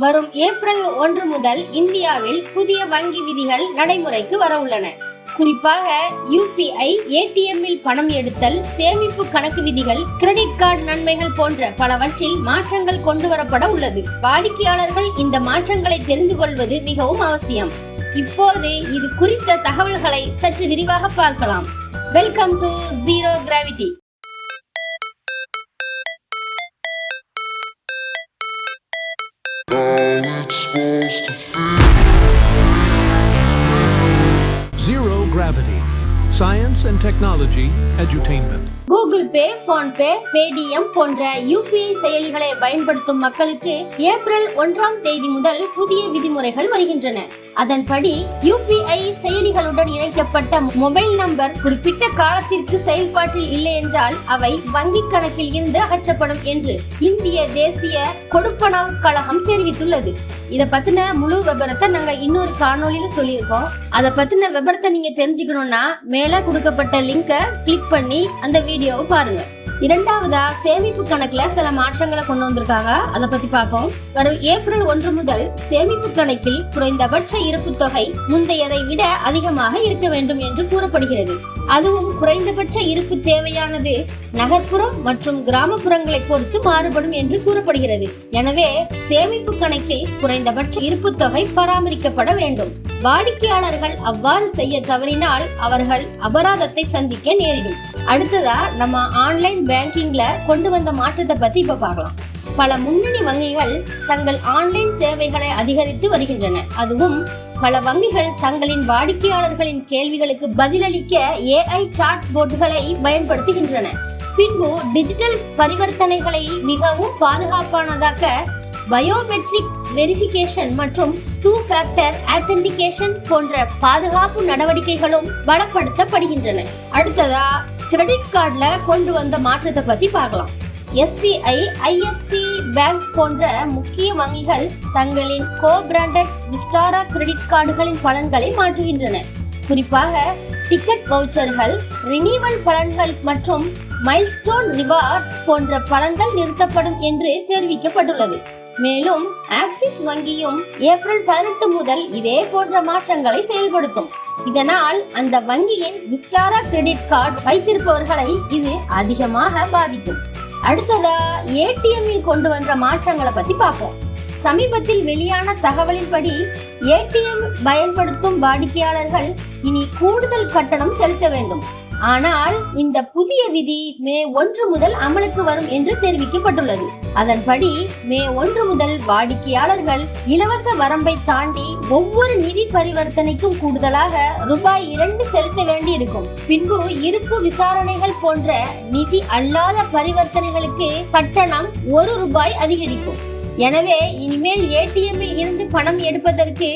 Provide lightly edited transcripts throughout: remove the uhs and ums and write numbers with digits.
வரும் ஏப்ரல் 1 முதல் இந்தியாவில் புதிய வங்கி விதிகள் நடைமுறைக்கு வர உள்ளன. குறிப்பாக UPI, ATM இல் பணம் எடுத்தல், சேமிப்பு கணக்கு விதிகள், கிரெடிட் கார்டு நன்மைகள் போன்ற பலவற்றில் மாற்றங்கள் கொண்டு வரப்பட உள்ளது. வாடிக்கையாளர்கள் இந்த மாற்றங்களை தெரிந்து கொள்வது மிகவும் அவசியம். இப்போது இது குறித்த தகவல்களை சற்று விரிவாக பார்க்கலாம். Welcome to zero gravity. Zero Gravity. Science and Technology Edutainment. Google Pay, PhonePe, Paytm போன்ற UPI செயலிகளை பயன்படுத்தும் மக்களுக்கு ஏப்ரல் 1ஆம் தேதி முதல் புதிய விதிமுறைகள் வருகின்றன. அதன்படி UPI செயலிகளுடன் இணைக்கப்பட்ட மொபைல் நம்பர் குறிப்பிட்ட காலத்திற்கு செயல்பாட்டில் இல்லை என்றால் அவை வங்கி கணக்கில் இருந்து அகற்றப்படும் என்று இந்திய தேசிய கொடுப்பனவு கழகம் தெரிவித்துள்ளது. இத பத்தின முழு விபரத்தை நாங்க இன்னொரு காணொலியில சொல்லியிருக்கோம். அதை பத்தின விபரத்தை நீங்க தெரிஞ்சுக்கணும்னா மேல கொடுக்கப்பட்ட லிங்கை கிளிக் பண்ணி அந்த வீடியோவை பாருங்க. இரண்டாவதா, சேமிப்பு கணக்குல சில மாற்றங்களை கொண்டு வந்திருக்காங்க. அதை பத்தி பார்ப்போம். வரும் ஏப்ரல் 1 முதல் சேமிப்பு கணக்கில் குறைந்தபட்ச இருப்பு தொகை முந்தையதை விட அதிகமாக இருக்க வேண்டும் என்று கூறப்படுகிறது. அதுவும் குறைந்தபட்ச இருப்பு தேவையானது நகர்ப்புறம் மற்றும் கிராமப்புறங்களை பொறுத்து மாறுபடும் என்று கூறப்படுகிறது. எனவே சேமிப்பு கணக்கில் குறைந்தபட்ச இருப்பு தொகை பராமரிக்கப்பட வேண்டும். வாடிக்கையாளர்கள் அவ்வாறு செய்ய தவறினால் அவர்கள் அபராதத்தை சந்திக்க நேரிடும். அடுத்ததா, நம்ம ஆன்லைன் பேங்கிங்ல கொண்டு வந்த மாற்றத்தை பத்தி இப்ப பார்க்கலாம். பல முன்னணி வங்கிகள் தங்கள் ஆன்லைன் சேவைகளை அதிகரித்து வருகின்றன. அதுவும் பல வங்கிகள் தங்களின் வாடிக்கையாளர்களின் கேள்விகளுக்கு பதிலளிக்க AI சாட் போர்டுகளை பயன்படுத்துகின்றன. பின்பு டிஜிட்டல் பரிவர்த்தனைகளை மிகவும் பாதுகாப்பானதாக்க பயோமெட்ரிக் வெரிஃபிகேஷன் மற்றும் 2 ஃபேக்டர் ஆத்தென்டிகேஷன் போன்ற பாதுகாப்பு நடவடிக்கைகளும் பலப்படுத்தப்படுகின்றன. அடுத்ததா, கிரெடிட் கார்டுல கொண்டு வந்த மாற்றத்தை பத்தி பார்க்கலாம். SBI, IFC பேங்க் போன்ற முக்கிய வங்கிகள் தங்களின் கோ-பிராண்டட் விஸ்டாரா கிரெடிட் கார்டுகளின் பலன்களை மாற்றுகின்றன. குறிப்பாக டிக்கெட் வவுச்சர்கள், ரினிவல் பலன்கள் மற்றும் மைல்ஸ்டோன் ரிவார்ட் போன்ற பலன்கள் நிறுத்தப்படும் என்று தெரிவிக்கப்பட்டுள்ளது. மேலும் ஆக்சிஸ் வங்கியும் ஏப்ரல் 18 முதல் இதே போன்ற மாற்றங்களை செயல்படுத்தும். இதனால் அந்த வங்கியின் விஸ்டாரா கிரெடிட் கார்டு வைத்திருப்பவர்களை இது அதிகமாக பாதிக்கும். அடுத்ததா, ATM இல் கொண்டு வந்த மாற்றங்களை பத்தி பார்ப்போம். சமீபத்தில் வெளியான தகவலின்படி ATM பயன்படுத்தும் வாடிக்கையாளர்கள் இனி கூடுதல் கட்டணம் செலுத்த வேண்டும். ஆனால் இந்த புதிய விதி மே 1 முதல் அமலுக்கு வரும் என்று தெரிவிக்கப்பட்டுள்ளது. அதன்படி மே 1 முதல் வாடிக்கையாளர்கள் இலவச வரம்பை தாண்டி ஒவ்வொரு நிதி பரிவர்த்தனைக்கும் கூடுதலாக ரூபாய் 2 செலுத்த வேண்டி இருக்கும். பின்பு இருப்பு விசாரணைகள் போன்ற நிதி அல்லாத பரிவர்த்தனைகளுக்கு கட்டணம் 1 ரூபாய் அதிகரிக்கும். எனவே இனிமேல் ATM இல் இருந்து பணம் எடுப்பதற்கு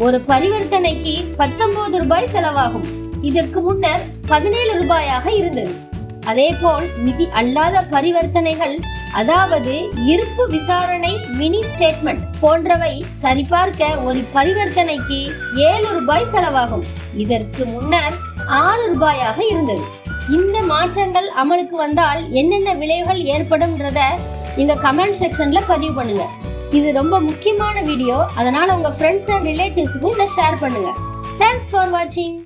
ஒரு பரிவர்த்தனைக்கு 19 ரூபாய் செலவாகும். இதற்கு முன்னர் 17 ரூபாயாக இருந்தது. அதேபோல் நிதி அல்லாத பரிவர்த்தனைகள், அதாவது இருப்பு விசாரணை, மினி ஸ்டேட்மெண்ட் போன்றவை சரிபார்க்க ஒரு பரிவர்த்தனைக்கு 7 ரூபாய் செலவாகும். இதற்கு முன்னர் 6 ரூபாயாக இருந்தது. இந்த மாற்றங்கள் அமலுக்கு வந்தால் என்னென்ன விளைவுகள் ஏற்படும்ன்றத எங்க கமெண்ட் செக்ஷன்ல பதிவு பண்ணுங்க. இது ரொம்ப முக்கியமான வீடியோ, அதனால உங்க ஃப்ரெண்ட்ஸ் அண்ட் ரிலேட்டிவ்ஸ்க்கும் இதை ஷேர் பண்ணுங்க. தேங்க்ஸ் ஃபார் வாட்சிங்.